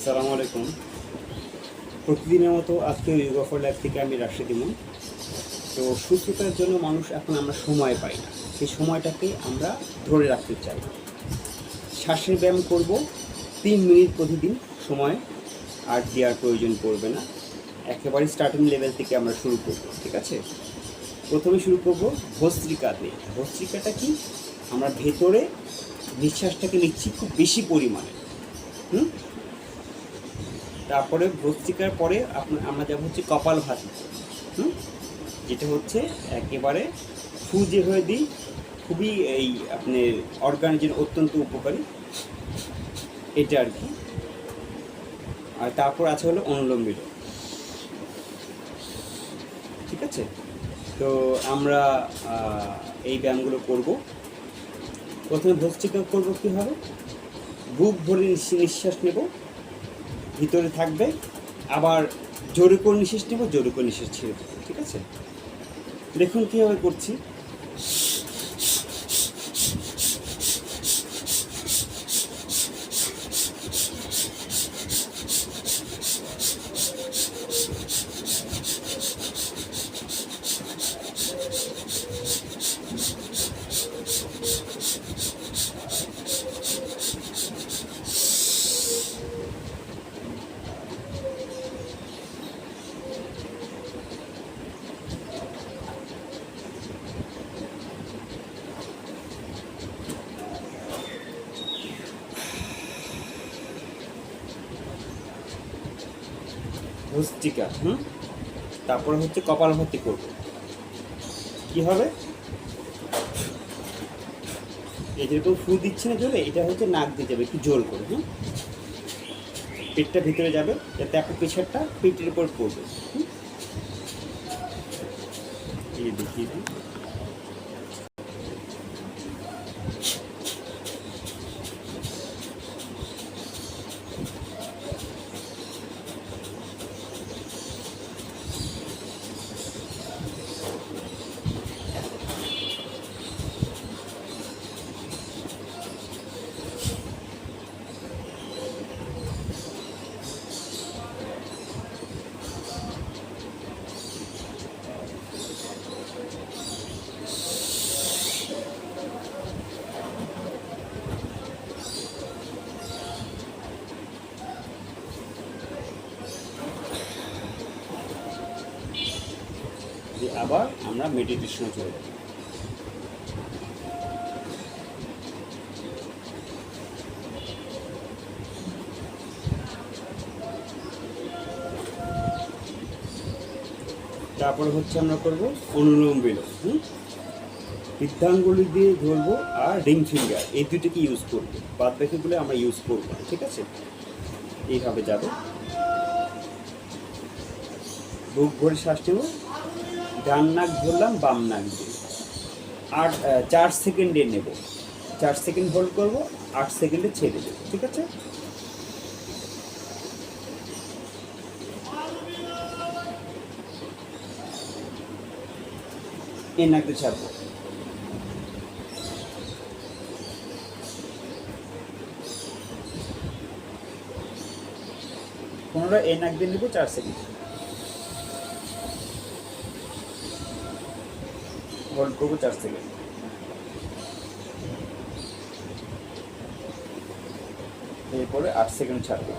আসসালামু আলাইকুম। প্রতিদিনের মতো আজকে ইয়োগা ফর লাইফ থেকে আমি রাশিদ ইমন। তো সুস্থতার জন্য মানুষ এখন আমরা সময় পাই না, সেই সময়টাকে আমরা ধরে রাখতে চাই। শ্বাসের ব্যায়াম করব 3 মিনিট প্রতিদিন, সময় আর দেওয়ার প্রয়োজন পড়বে না। একেবারে স্টার্টিং লেভেল থেকে আমরা শুরু করব, ঠিক আছে? প্রথমে শুরু করব ভস্ত্রিকা দিয়ে। ভস্ত্রিকাটা কি? আমরা ভেতরে নিঃশ্বাসটাকে নিচ্ছি খুব বেশি পরিমাণে। তারপরে ভস্ত্রিকার পরে আমরা যাব হচ্ছে কপালভাতি, যেটা হচ্ছে একেবারে ফু যে হয়ে দিই, খুবই এই আপনার অর্গানের জন্য অত্যন্ত উপকারী এটা আর কি। আর তারপর আছে হলো অনুলোম বিলোম, ঠিক আছে? তো আমরা এই ব্যায়ামগুলো করব। প্রথমে ভস্ত্রিকা করব কীভাবে? বুক ভরে নিঃশ্বাস নেব, ভিতরে থাকবে, আবার জোরে করে নিঃশ্বাস নেব, জোরে করে নিঃশ্বাস ছেড়ে দেবো, ঠিক আছে? দেখুন কীভাবে করছি। ভস্ত্রিকা, তারপরে হচ্ছে কপালভাতি করব। কি হবে? এই যেরকম ফু দিচ্ছে না জোরে, এটা হচ্ছে নাক দিয়ে যাবে একটু জোর করে, পেটটা ভিতরে যাবে, যাতে আপনার পেছারটা পেটের উপর পড়বে। এই দেখিয়ে দিই। আবার আমরা মেডিটেশনে চলে যাব। তারপরে হচ্ছে আমরা করব অনুলোম বিলোম। বৃদ্ধাঙ্গুলি দিয়ে ধরবো আর রিং ফিঙ্গার, এই দুটোকে ইউজ করবো, বাদ বাকিগুলো আমরা ইউজ করবো না, ঠিক আছে? এইভাবে যাবে, বুক ভরে শ্বাস নেব, ডান নাক ধরলাম, বাম নাক দিয়ে, 4 সেকেন্ডে নেব, 4 সেকেন্ড হোল্ড করবো, 8 সেকেন্ডে ছেড়ে দেবো, ঠিক আছে? এই নাক দিয়ে ছাড়বো, পুনরায় এই নাক দিয়ে নেবো, 4 সেকেন্ড হোল্ড করবো, 4 সেকেন্ড, এরপরে 8 সেকেন্ড ছাড়বো।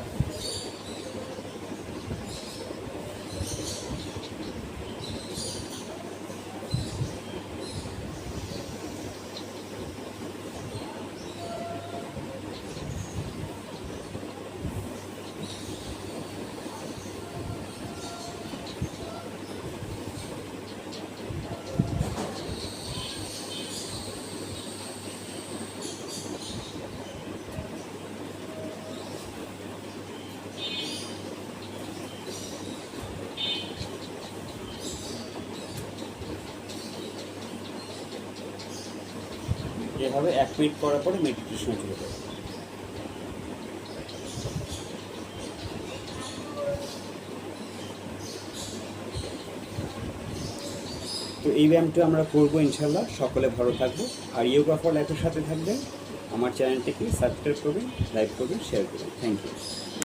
এভাবে 1 মিনিট করার পরে মেডিটেশনে চলে যাবে। তো এই ব্যায়ামটা আমরা করবো ইনশাল্লাহ। সকলে ভালো থাকবো, আর ইয়োগা ফর লাইফের সাথে থাকবেন। আমার চ্যানেলটিকে সাবস্ক্রাইব করবেন, লাইক করবেন, শেয়ার করবেন। Thank you.